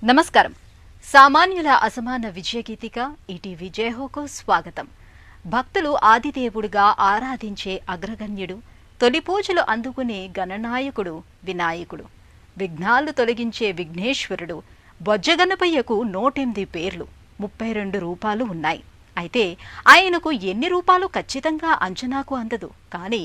నమస్కారం. సామాన్యుల అసమాన విజయగీతిక ఈటీవీ జయహోకు స్వాగతం. భక్తులు ఆదిదేవుడిగా ఆరాధించే అగ్రగణ్యుడు, తొలి పూజలు అందుకునే గణనాయకుడు వినాయకుడు, విఘ్నాలు తొలగించే విఘ్నేశ్వరుడు. బొజ్జగణపయ్యకు 108 పేర్లు, 32 రూపాలు ఉన్నాయి. అయితే ఆయనకు ఎన్ని రూపాలు ఖచ్చితంగా అంచనాకు అందదు. కానీ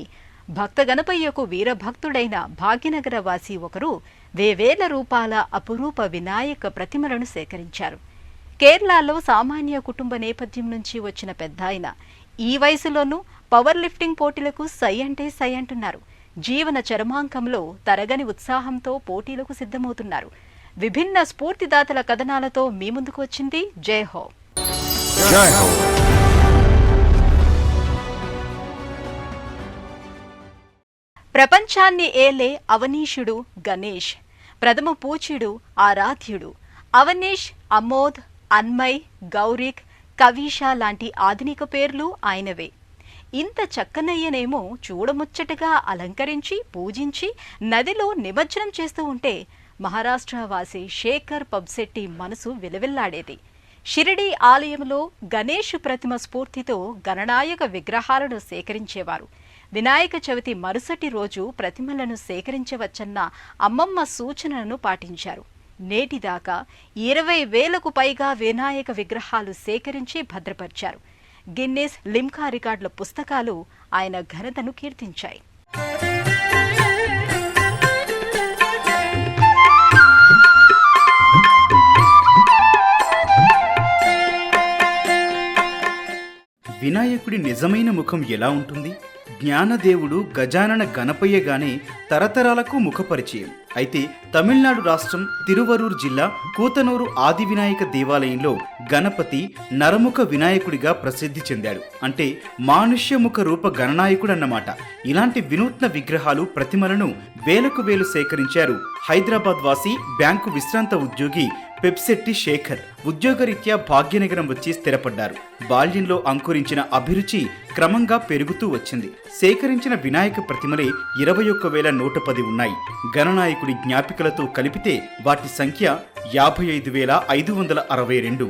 భక్త గణపయ్యకు వీరభక్తుడైన భాగ్యనగర వాసి ఒకరు వేవేల రూపాల అపురూప వినాయక ప్రతిమలను సేకరించారు. కేరళలో సామాన్య కుటుంబ నేపథ్యం నుంచి వచ్చిన పెద్దాయన ఈ వయసులోనూ పవర్ లిఫ్టింగ్ పోటీలకు సై అంటే సై అంటున్నారు. జీవన చరమాంకంలో తరగని ఉత్సాహంతో పోటీలకు సిద్ధమవుతున్నారు. విభిన్న స్ఫూర్తిదాతల కథనాలతో మీ ముందుకు వచ్చింది జయహో. ప్రపంచాన్ని ఏలే అవనీషుడు గణేష్, ప్రథమ పూజ్యుడు ఆరాధ్యుడు. అవనీష్, అమోద్, అన్మయ్, గౌరిక్, కవీష లాంటి ఆధునిక పేర్లు ఆయనవే. ఇంత చక్కనయ్యనేమో చూడముచ్చటగా అలంకరించి పూజించి నదిలో నిమజ్జనం చేస్తూ ఉంటే మహారాష్ట్ర వాసి శేఖర్ పబ్శెట్టి మనసు విలవిల్లాడేది. షిరిడీ ఆలయంలో గణేష్ ప్రతిమ స్ఫూర్తితో గణనాయక విగ్రహాలను సేకరించేవారు. వినాయక చవితి మరుసటి రోజు ప్రతిమలను సేకరించవచ్చన్న అమ్మమ్మ సూచనలను పాటించారు. నేటిదాకా 20,000కు పైగా వినాయక విగ్రహాలు సేకరించి భద్రపరిచారు. గిన్నెస్, లిమ్కా రికార్డుల పుస్తకాలు ఆయన ఘనతను కీర్తించాయి. వినాయకుడి నిజమైన ముఖం ఎలా ఉంటుంది? జ్ఞానదేవుడు గజానన గణపయ్యగానే తరతరాలకు ముఖపరిచయం. అయితే తమిళనాడు రాష్ట్రం తిరువరూర్ జిల్లా కూతనూరు ఆది వినాయక దేవాలయంలో గణపతి నరముఖ వినాయకుడిగా ప్రసిద్ధి చెందాడు. అంటే మానుష్యముఖ రూప గణనాయకుడు అన్నమాట. ఇలాంటి వినూత్న విగ్రహాలు, ప్రతిమలను వేలకు వేలు సేకరించారు హైదరాబాద్ వాసి బ్యాంకు విశ్రాంత ఉద్యోగి పెప్శెట్టి శేఖర్. ఉద్యోగరీత్యా భాగ్యనగరం వచ్చి స్థిరపడ్డారు. బాల్యంలో అంకురించిన అభిరుచి క్రమంగా పెరుగుతూ వచ్చింది. సేకరించిన వినాయక ప్రతిమలే 21,110 ఉన్నాయి. గణనాయకుడి జ్ఞాపికలతో కలిపితే వాటి సంఖ్య 55,562.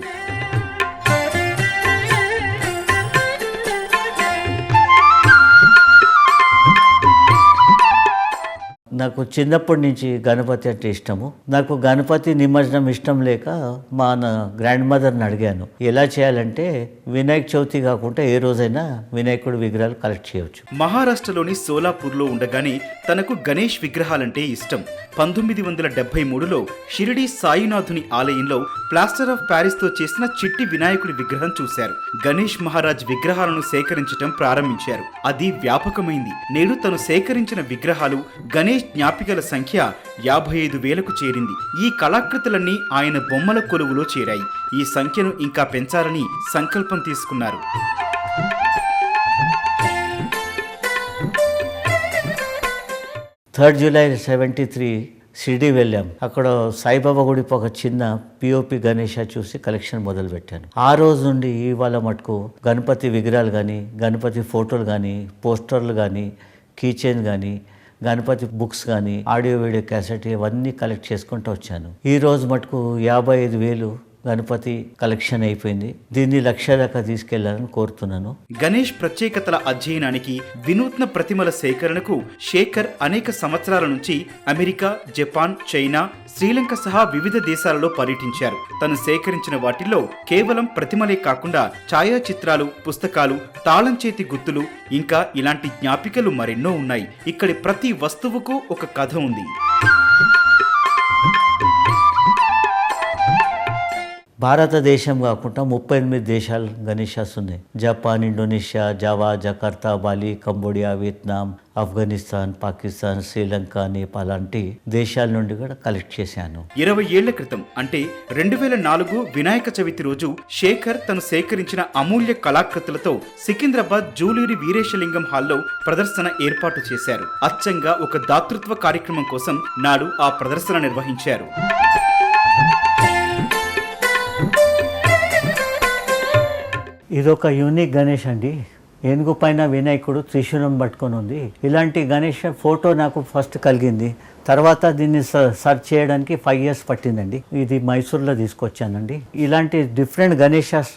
నాకు చిన్నప్పటి నుంచి గణపతి అంటే ఇష్టము. నాకు గణపతి నిమజ్జనం ఇష్టం లేక మా గ్రాండ్ మదర్ని అడిగాను, ఎలా చేయాలంటే వినాయక చవితి కాకుండా ఏ రోజైనా వినాయకుడి విగ్రహాలు కలెక్ట్ చేయవచ్చు. మహారాష్ట్రలోని సోలాపూర్లో ఉండగానే తనకు గణేష్ విగ్రహాలంటే ఇష్టం. 1973లో షిరిడీ సాయినాథుని ఆలయంలో ప్లాస్టర్ ఆఫ్ ప్యారిస్తో చేసిన చిట్టి వినాయకుడి విగ్రహం చూశారు. గణేష్ మహారాజ్ విగ్రహాలను సేకరించడం ప్రారంభించారు. అది వ్యాపకమైంది. నేడు తను సేకరించిన విగ్రహాలు, గణేష్ జ్ఞాపికల సంఖ్య 55,000కు చేరింది. ఈ కళాకృతులన్నీ ఆయన బొమ్మల కొలువులో చేరాయి. ఈ సంఖ్యను ఇంకా పెంచాలని సంకల్పం తీసుకున్నారు. July 3, 1973 షిరిడీ వెళ్ళాం. అక్కడ సాయిబాబా గుడికి ఒక చిన్న పిఓపి గణేష చూసి కలెక్షన్ మొదలు పెట్టాను. ఆ రోజు నుండి ఇవాళ మటుకు గణపతి విగ్రహాలు కానీ, గణపతి ఫోటోలు కానీ, పోస్టర్లు కానీ, కీచైన్ కానీ, గణపతి బుక్స్ కానీ, ఆడియో వీడియో క్యాసెట్ ఇవన్నీ కలెక్ట్ చేసుకుంటూ వచ్చాను. ఈ రోజు మటుకు 55,000 గణపతి కలెక్షన్ అయిపోయింది. దీన్ని 1,00,000 దాకా తీసుకెళ్లాలని కోరుతున్నాను. గణేష్ ప్రత్యేకతల అధ్యయనానికి, వినూత్న ప్రతిమల సేకరణకు శేఖర్ అనేక సంవత్సరాల నుంచి అమెరికా, జపాన్, చైనా, శ్రీలంక సహా వివిధ దేశాలలో పర్యటించారు. తను సేకరించిన వాటిల్లో కేవలం ప్రతిమలే కాకుండా ఛాయాచిత్రాలు, పుస్తకాలు, తాళం చేతి గుర్తులు, ఇంకా ఇలాంటి జ్ఞాపికలు మరెన్నో ఉన్నాయి. ఇక్కడి ప్రతి వస్తువుకు ఒక కథ ఉంది. భారతదేశం కాకుండా 38 దేశాలు గణేశాస్ ఉన్నాయి. Japan, Indonesia, Java, Jakarta, Bali, Cambodia, Vietnam, Afghanistan, Pakistan, Sri Lanka, Nepal లాంటి దేశాల నుండి కూడా కలెక్ట్ చేశాను. 20 ఏళ్ల క్రితం అంటే 2004 వినాయక చవితి రోజు శేఖర్ తను సేకరించిన అమూల్య కళాకృతులతో సికింద్రాబాద్ జూలూరి వీరేశలింగం హాల్లో ప్రదర్శన ఏర్పాటు చేశారు. అచ్చంగా ఒక దాతృత్వ కార్యక్రమం కోసం నాడు ఆ ప్రదర్శన నిర్వహించారు. ఇదొక యూనిక్ గణేష్ అండి. ఏనుగు పైన వినాయకుడు త్రిశూలం పట్టుకొని ఉంది. ఇలాంటి గణేష్ ఫోటో నాకు ఫస్ట్ కలిగింది. తర్వాత దీన్ని సర్చ్ చేయడానికి 5 years పట్టిందండి. ఇది మైసూర్లో తీసుకొచ్చానండి. ఇలాంటి డిఫరెంట్ గణేషాస్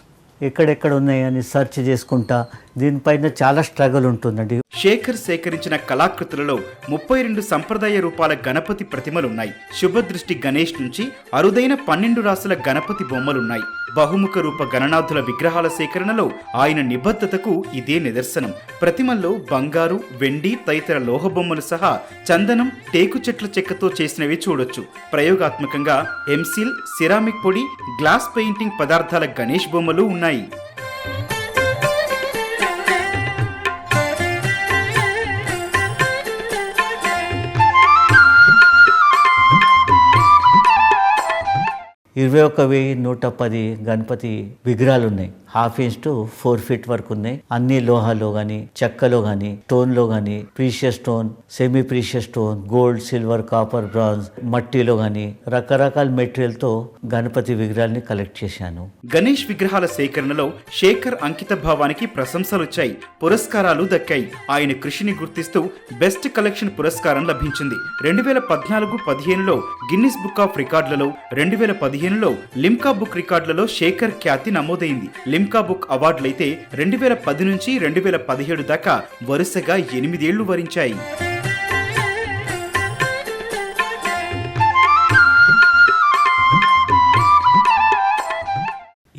ఎక్కడెక్కడ ఉన్నాయని సెర్చ్ చేసుకుంటా దీనిపైన చాలా స్ట్రగుల్ ఉంటుందండి. శేఖర్ సేకరించిన కళాకృతులలో 32 సంప్రదాయ రూపాల గణపతి ప్రతిమలున్నాయి. శుభదృష్టి గణేష్ నుంచి అరుదైన 12 రాసుల గణపతి బొమ్మలున్నాయి. బహుముఖ రూప గణనాథుల విగ్రహాల సేకరణలో ఆయన నిబద్ధతకు ఇదే నిదర్శనం. ప్రతిమల్లో బంగారు, వెండి తదితర లోహ బొమ్మలు సహా చందనం, టేకు చెట్ల చెక్కతో చేసినవి చూడొచ్చు. ప్రయోగాత్మకంగా ఎంసిల్, సిరామిక్ పొడి, గ్లాస్ పెయింటింగ్ పదార్థాల గణేష్ బొమ్మలు ఉన్నాయి. ఇరవై 21,110 గణపతి విగ్రహాలు ఉన్నాయి. 1/2 inch to 4 feet వరకు ఉన్నాయి. అన్ని లోహాలో కానీ, చెక్కలో కానీ, స్టోన్లో కానీ, precious stone, semi precious stone, gold, silver, copper, bronze, మట్టిలో కానీ రకరకాల మెటీరియల్తో గణపతి విగ్రహాలని కలెక్ట్ చేశాను. గణేష్ విగ్రహాల సేకరణలో శేఖర్ అంకిత భావానికి ప్రశంసలొచ్చాయి, పురస్కారాలు దక్కాయి. ఆయన కృషిని గుర్తిస్తూ బెస్ట్ కలెక్షన్ పురస్కారం లభించింది. 2014-15లో గిన్నిస్ బుక్ ఆఫ్ రికార్డులలో, 2015లో లిమ్కా బుక్ రికార్డులలో శేఖర్ ఖ్యాతి నమోదైంది. లిమ్కా బుక్ అవార్డులైతే 2010 నుంచి 2017 దాకా వరుసగా 8 ఏళ్లు వరించాయి.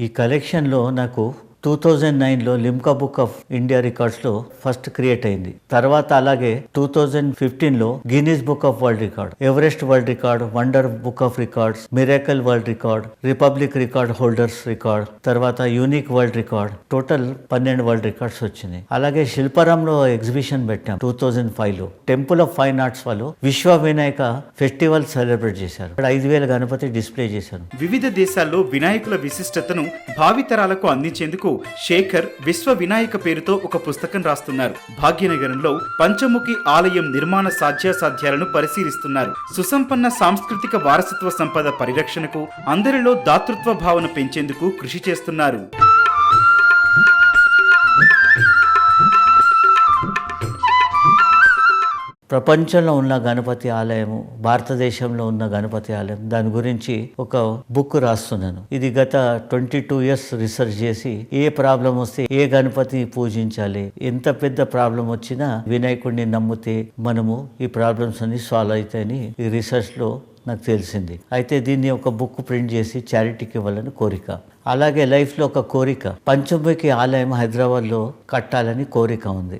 ఈ కలెక్షన్లో నాకు 2009లో లిమ్కా బుక్ ఆఫ్ ఇండియా రికార్డ్స్లో ఫస్ట్ క్రియేట్ అయింది. తర్వాత అలాగే 2015లో Guinness book of world record, Everest world record, wonder book of records, miracle world record, republic record holders record, తర్వాత unique world record, total 12 world records వచ్చినాయి. అలాగే శిల్పారాంలో ఎగ్జిబిషన్ పెట్టాం 2005లో. టెంపుల్ ఆఫ్ ఫైన్ ఆర్ట్స్ వాళ్ళు విశ్వ వినాయక ఫెస్టివల్ సెలబ్రేట్ చేశారు. 5,000 Ganapati display చేశారు. వివిధ దేశాల్లో వినాయకుల విశిష్టతను భావితరాలకు అందించేందుకు శేఖర్ విశ్వ వినాయక పేరుతో ఒక పుస్తకం రాస్తున్నారు. భాగ్యనగరంలో పంచముఖి ఆలయం నిర్మాణ సాధ్యాసాధ్యాలను పరిశీలిస్తున్నారు. సుసంపన్న సాంస్కృతిక వారసత్వ సంపద పరిరక్షణకు, అందరిలో దాతృత్వ భావన పెంచేందుకు కృషి చేస్తున్నారు. ప్రపంచంలో ఉన్న గణపతి ఆలయము, భారతదేశంలో ఉన్న గణపతి ఆలయం, దాని గురించి ఒక బుక్ రాస్తున్నాను. ఇది గత 22 years రీసెర్చ్ చేసి ఏ ప్రాబ్లం వస్తే ఏ గణపతిని పూజించాలి, ఎంత పెద్ద ప్రాబ్లం వచ్చినా వినాయకుడిని నమ్మితే మనము ఈ ప్రాబ్లమ్స్ అన్ని సాల్వ్ అవుతాయని ఈ రీసెర్చ్లో నాకు తెలిసింది. అయితే దీన్ని ఒక బుక్ ప్రింట్ చేసి చారిటీకి ఇవ్వాలని కోరిక. అలాగే లైఫ్లో ఒక కోరిక, పంచముఖి ఆలయం హైదరాబాద్లో కట్టాలని కోరిక ఉంది.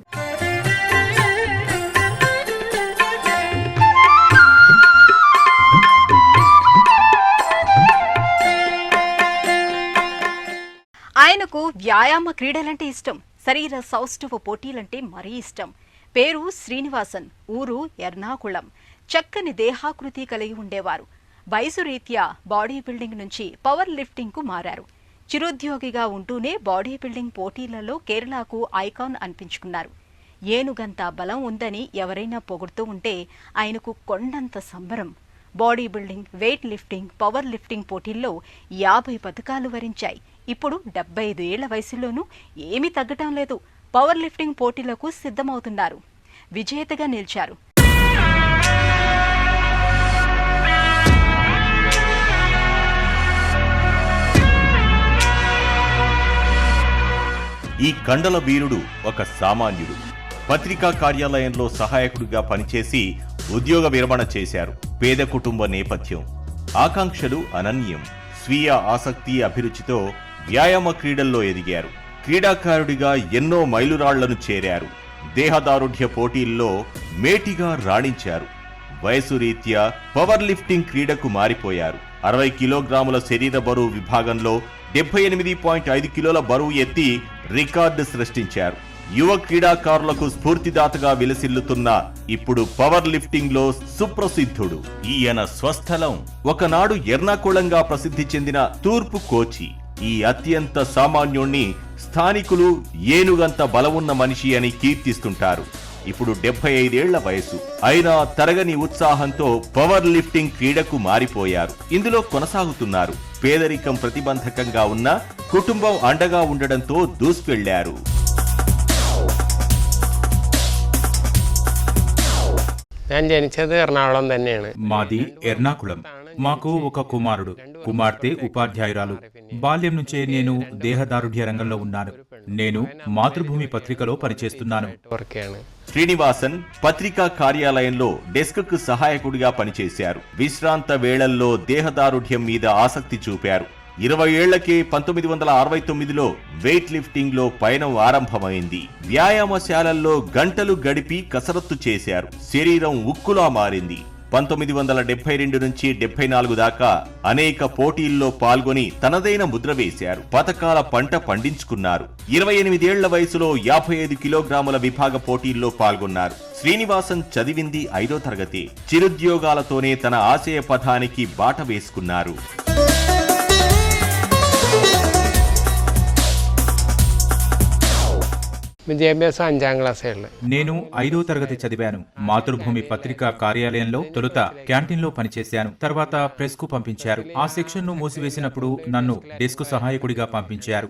ఆయనకు వ్యాయామ క్రీడలంటే ఇష్టం, శరీర సౌష్ఠవ పోటీలంటే మరీ ఇష్టం. పేరు శ్రీనివాసన్, ఊరు ఎర్నాకుళం. చక్కని దేహాకృతి కలిగి ఉండేవారు. వయసు రీత్యా బాడీ బిల్డింగ్ నుంచి పవర్ లిఫ్టింగ్ కు మారారు. చిరుద్యోగిగా ఉంటూనే బాడీ బిల్డింగ్ పోటీలలో కేరళకు ఐకాన్ అనిపించుకున్నారు. ఏనుగంత బలం ఉందని ఎవరైనా పొగుడుతూ ఉంటే ఆయనకు కొండంత సంబరం. Body building, weight lifting, power lifting పోటీల్లో 50 పథకాలు వరించాయి. ఇప్పుడు 75 ఏళ్ల వయసులోనూ ఏమీ తగ్గటం లేదు. పవర్ లిఫ్టింగ్ పోటీలకు సిద్ధమవుతున్నారు. విజేతగా నిలిచారు. ఈ కండల వీరుడు ఒక సామాన్యుడు. పత్రికా కార్యాలయంలో సహాయకుడిగా పనిచేసి ఉద్యోగ విరమణ చేశారు. పేద కుటుంబ నేపథ్యం, ఆకాంక్షలు అనన్యం. స్వీయ ఆసక్తి, అభిరుచితో వ్యాయామ క్రీడల్లో ఎదిగారు. క్రీడాకారుడిగా ఎన్నో మైలురాళ్లను చేరారు. దేహదారుఢ్య పోటీల్లో మేటిగా రాణించారు. వయసు రీత్యా పవర్ లిఫ్టింగ్ క్రీడకు మారిపోయారు. 60 కిలోగ్రాముల శరీర బరువు విభాగంలో 78.5 కిలోల బరువు ఎత్తి రికార్డు సృష్టించారు. యువ క్రీడాకారులకు స్ఫూర్తిదాతగా విలసిల్లుతున్న ఇప్పుడు పవర్ లిఫ్టింగ్ లో సుప్రసిద్ధుడు. ఈయన స్వస్థలం ఒకనాడు ఎర్నాకుళంగా ప్రసిద్ధి చెందిన తూర్పు కోచి. ఈ అత్యంత సామాన్యుణ్ణి స్థానికులు ఏనుగంత బలమున్న మనిషి అని కీర్తిస్తుంటారు. ఇప్పుడు 75 ఏళ్ల వయసు అయినా తరగని ఉత్సాహంతో పవర్ లిఫ్టింగ్ క్రీడకు మారిపోయారు. ఇందులో కొనసాగుతున్నారు. పేదరికం ప్రతిబంధకంగా ఉన్న కుటుంబం అండగా ఉండడంతో దూసుకెళ్లారు. ഞാൻ ജനിച്ചത് എറണാകുളം തന്നെയാണ്. మాది ఎర్నాకుళం. మాకు ఒక కుమారుడు, కుమార్తె ఉపాధ్యాయురాలు. బాల్యం నుంచే నేను దేహదారుఢ్య రంగంలో ఉన్నాను. నేను మాతృభూమి పత్రికలో పనిచేస్తున్నాను. വർക്കാണ്. శ్రీనివాసన్ పత్రికా కార్యాలయంలో డెస్క్ సహాయకుడిగా పనిచేశారు. విశ్రాంత వేళల్లో దేహదారుఢ్యం మీద ఆసక్తి చూపారు. 20 ఏళ్లకే 1969లో వెయిట్ లిఫ్టింగ్ లో పయనం ఆరంభమైంది. వ్యాయామశాలల్లో గంటలు గడిపి కసరత్తు చేశారు. శరీరం ఉక్కులా మారింది. 1972 నుంచి 74 దాకా అనేక పోటీల్లో పాల్గొని తనదైన ముద్ర వేశారు. పతకాల పంట పండించుకున్నారు. 28 ఏళ్ల వయసులో 55 కిలోగ్రాముల విభాగ పోటీల్లో పాల్గొన్నారు. శ్రీనివాసన్ చదివింది 5వ తరగతి. చిరుద్యోగాలతోనే తన ఆశయ పథానికి బాట వేసుకున్నారు. విద్యాభ్యాసం 5వ క్లాసే. నేను 5వ తరగతి చదివాను. మాతృభూమి పత్రికా కార్యాలయంలో తొలుత క్యాంటీన్లో పనిచేశాను. తర్వాత ప్రెస్ కు పంపించారు. ఆ సెక్షన్ ను మూసివేసినప్పుడు నన్ను డెస్క్ సహాయకుడిగా పంపించారు.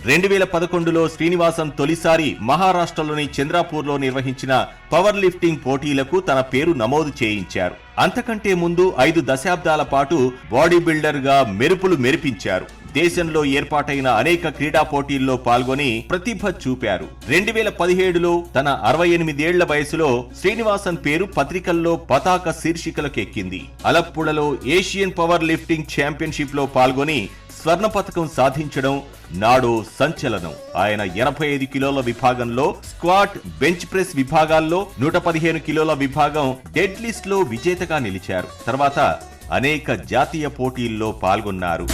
2011లో శ్రీనివాసన్ తొలిసారి మహారాష్ట్రలోని చంద్రాపూర్లో నిర్వహించిన పవర్ లిఫ్టింగ్ పోటీలకు తన పేరు నమోదు చేయించారు. అంతకంటే ముందు 5 దశాబ్దాల పాటు బాడీ బిల్డర్ గా మెరుపులు మెరిపించారు. దేశంలో ఏర్పాటైన అనేక క్రీడా పోటీల్లో పాల్గొని ప్రతిభ చూపారు. 2017లో తన 68 ఏళ్ల వయసులో శ్రీనివాసన్ పేరు పత్రికల్లో పతాక శీర్షికలకెక్కింది. అలప్పుడలో ఏషియన్ పవర్ లిఫ్టింగ్ ఛాంపియన్షిప్ లో పాల్గొని స్వర్ణ పతకం సాధించడం నాడో సంచలనం. ఆయన 85 కిలోల విభాగంలో స్క్వాట్, బెంచ్ ప్రెస్ విభాగాల్లో 115 కిలోల విభాగం డెడ్ లిస్ట్ లో విజేతగా నిలిచారు. తర్వాత అనేక జాతీయ పోటీల్లో పాల్గొన్నారు.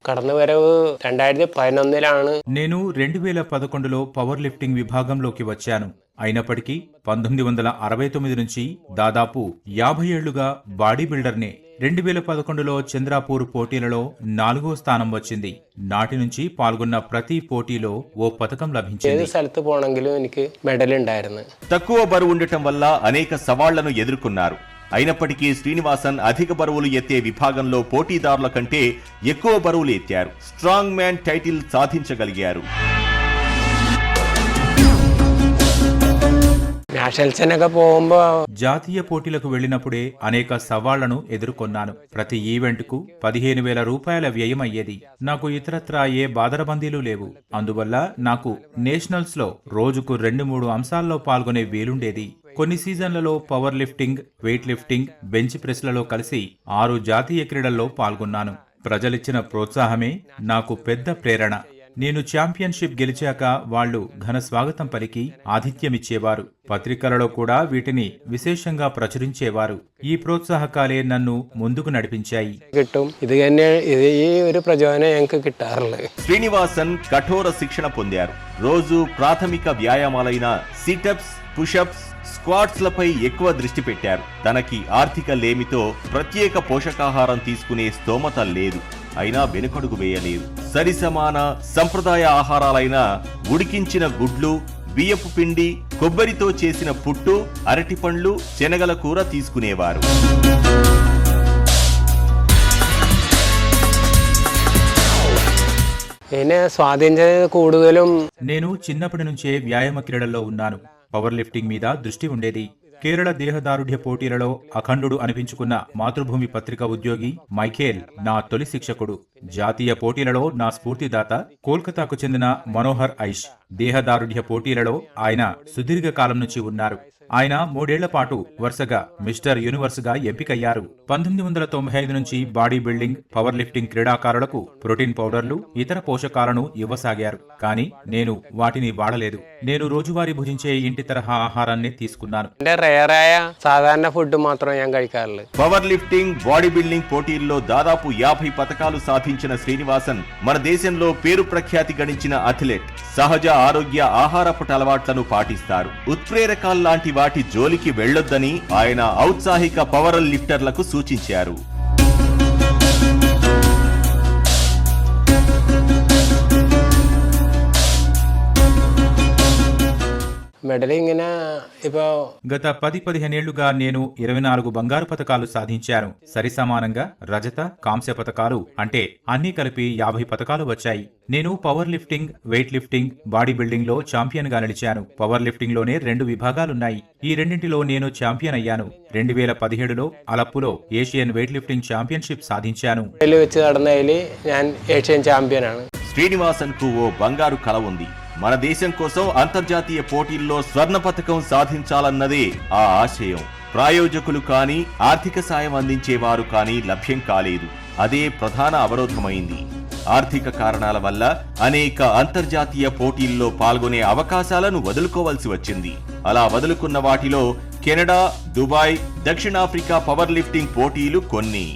కడనవరవు 2011ലാണ്. నేను 2011లో పవర్ లిఫ్టింగ్ విభాగంలోకి వచ్చాను. అయినప్పటికీ 1969 నుంచి దాదాపు 50 ఏళ్లుగా బాడీ బిల్డర్నే. 2011లో చంద్రాపూర్ పోటీలలో 4వ స్థానం వచ్చింది. నాటి నుంచి పాల్గొన్న ప్రతి పోటీలో ఓ పతకం లభించింది. സ്ഥലത്ത് പോണെങ്കിലും എനിക്ക് മെഡൽ ഉണ്ടായിരുന്നു. తక్కువ బరువు ఉండటం వల్ల అనేక సవాళ్లను ఎదుర్కొన్నారు. అయినప్పటికీ శ్రీనివాసన్ అధిక బరువులు ఎత్తే విభాగంలో పోటీదారుల కంటే ఎక్కువ బరువులు ఎత్తారు. స్ట్రాంగ్ మ్యాన్ టైటిల్ సాధించగలిగారు. జాతీయ పోటీలకు వెళ్లినప్పుడే అనేక సవాళ్లను ఎదుర్కొన్నాను. ప్రతి ఈవెంట్కు 15,000 రూపాయల వ్యయం అయ్యేది. నాకు ఇతరత్రా ఏ బాదరబందీలు లేవు. అందువల్ల నాకు నేషనల్స్ లో రోజుకు 2-3 అంశాల్లో పాల్గొనే వీలుండేది. కొన్ని సీజన్లలో power lifting, weight lifting, bench ప్రెస్లలో కలిసి 6 జాతీయ క్రీడల్లో పాల్గొన్నాను. ప్రజలిచ్చిన ప్రోత్సాహమే నాకు పెద్ద ప్రేరణ. నేను ఛాంపియన్షిప్ గెలిచాక వాళ్లు ఘన స్వాగతం పలికి ఆతిథ్యమిచ్చేవారు. పత్రికలలో కూడా వీటిని విశేషంగా ప్రచురించేవారు. ఈ ప్రోత్సాహకాలే నన్ను ముందుకు నడిపించాయి. శ్రీనివాసన్ కఠోర శిక్షణ పొందారు. రోజు ప్రాథమిక వ్యాయామాలైన సిటప్స్, పుషప్స్, స్క్వాట్స్ లపై ఎక్కువ దృష్టి పెట్టారు. తనకి ఆర్థిక లేమితో ప్రత్యేక పోషకాహారం తీసుకునే స్తోమత లేదు. అయినా వెనుకడుగు వేయలేదు. సరిసమాన సంప్రదాయ ఆహారాలైన ఉడికించిన గుడ్లు, బియ్యపు పిండి, కొబ్బరితో చేసిన పుట్టు, అరటిపండ్లు, శనగల కూర తీసుకునేవారు. నేను చిన్నప్పటి నుంచే వ్యాయామ క్రీడల్లో ఉన్నాను. పవర్ లిఫ్టింగ్ మీద దృష్టి ఉండేది. కేరళ దేహదారుఢ్య పోటీలలో అఖండుడు అనిపించుకున్న మాతృభూమి పత్రిక ఉద్యోగి మైఖేల్ నా తొలి శిక్షకుడు. జాతీయ పోటీలలో నా స్ఫూర్తిదాత కోల్కతాకు చెందిన మనోహర్ ఐష్. దేహదారుఢ్య పోటీలలో ఆయన సుదీర్ఘ కాలం నుంచి ఉన్నారు. ఆయన 3 ఏళ్ల పాటు వరుసగా మిస్టర్ యూనివర్స్ గా ఎంపికయ్యారు. 1995 నుంచి బాడీ బిల్డింగ్, పవర్ లిఫ్టింగ్ క్రీడాకారులకు ప్రోటీన్ పౌడర్లు, ఇతర పోషకాలను ఇవ్వసాగారు. కానీ నేను వాటిని వాడలేదు. నేను రోజువారీ భుజించే ఇంటి తరహా ఆహారాన్ని తీసుకున్నాను. సాధారణ ఫుడ్ మాత్రం పవర్ లిఫ్టింగ్, బాడీ బిల్డింగ్ పోటీల్లో దాదాపు 50 పతకాలు సాధించిన శ్రీనివాసన్ మన దేశంలో పేరు ప్రఖ్యాతి గడించిన అథ్లెట్. సహజ ఆరోగ్య ఆహారపు అలవాట్లను పాటిస్తారు. ఉత్ప్రేరకాల్లాంటి వాటి జోలికి వెళ్లొద్దని ఆయన ఔత్సాహిక పవర్ లిఫ్టర్లకు సూచించారు. మెడల్ ఇంగిన ఇప్పుడు గత 10-15 ఏళ్లుగా నేను 24 బంగారు పతకాలు సాధించాను. సరిసమానంగా రజత, కాంస్య పతకాలు అంటే అన్నీ కలిపి 50 పతకాలు వచ్చాయి. నేను power lifting, weight lifting, body building లో ఛాంపియన్ గా నిలిచాను. పవర్ లిఫ్టింగ్ లోనే 2 విభాగాలున్నాయి. ఈ రెండింటిలో నేను ఛాంపియన్ అయ్యాను. 2017లో అలప్పులో ఏషియన్ వెయిట్ లిఫ్టింగ్ ఛాంపియన్షిప్ సాధించాను. വെച്ച് നടന്നതിൽ ഞാൻ ഏഷ്യൻ ചാമ്പ്യനാണ്. శ్రీనివాసన్ కు ఓ బంగారు కల ఉంది. మన దేశం కోసం అంతర్జాతీయ పోటీల్లో స్వర్ణ పతకం సాధించాలన్నదే ఆ ఆశయం. ప్రాయోజకులు కానీ ఆర్థిక సాయం అందించేవారు కానీ లభ్యం కాలేదు. అదే ప్రధాన అవరోధమైంది. ఆర్థిక కారణాల వల్ల అనేక అంతర్జాతీయ పోటీల్లో పాల్గొనే అవకాశాలను వదులుకోవాల్సి వచ్చింది. అలా వదులుకున్న వాటిలో కెనడా, దుబాయ్, దక్షిణాఫ్రికా పవర్ లిఫ్టింగ్ పోటీలు కొన్ని.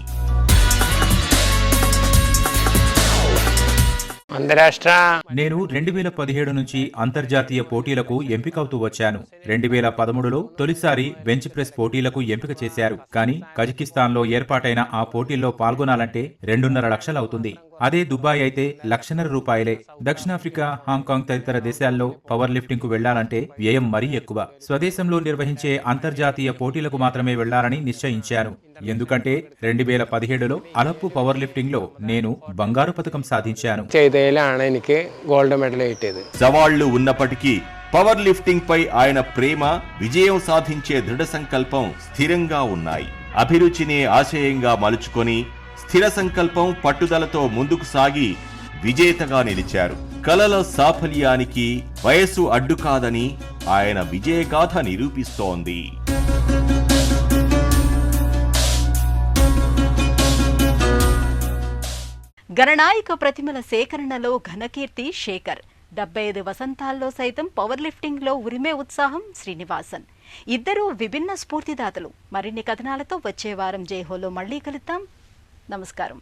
అంతరాష్ట్ర నేను 2017 నుంచి అంతర్జాతీయ పోటీలకు ఎంపికవుతూ వచ్చాను. 2013లో తొలిసారి బెంచ్ ప్రెస్ పోటీలకు ఎంపిక చేశారు. కానీ కజకిస్తాన్లో ఏర్పాటైన ఆ పోటీల్లో పాల్గొనాలంటే 2.5 లక్షలు అవుతుంది. అదే దుబాయ్ అయితే ₹1,50,000. దక్షిణాఫ్రికా, హాంకాంగ్ తదితర దేశాల్లో పవర్ లిఫ్టింగ్ కు వెళ్లాలంటే వ్యయం మరీ ఎక్కువ. స్వదేశంలో నిర్వహించే అంతర్జాతీయ పోటీలకు మాత్రమే వెళ్లాలని నిశ్చయించాను. ఎందుకంటే 2017లో అలప్పు పవర్ లిఫ్టింగ్ లో నేను బంగారు పతకం సాధించాను. ചെയ്തതിലാണ് എനിക്ക് ഗോൾഡ് മെഡൽ കിട്ടിയത്. సవాళ్లు ఉన్నప్పటికీ పవర్ లిఫ్టింగ్ పై ఆయన ప్రేమ, విజయం సాధించే దృఢ సంకల్పం స్థిరంగా ఉన్నాయి. అభిరుచిని ఆశయంగా మలుచుకొని స్థిర సంకల్పం, పట్టుదలతో ముందుకు సాగి విజేతగా నిలిచారు. కలల సాఫల్యానికి వయస్సు అడ్డు కాదని ఆయన విజయగాథ నిరూపిస్తోంది. గణనాయక ప్రతిమల సేకరణలో ఘనకీర్తి శేఖర్. 75 వసంతాల్లో సైతం పవర్ లిఫ్టింగ్ లో ఉరిమే ఉత్సాహం శ్రీనివాసన్. ఇద్దరూ విభిన్న స్ఫూర్తిదాతలు. మరిన్ని కథనాలతో వచ్చే వారం జైహోలో మళ్లీ కలుద్దాం. నమస్కారం.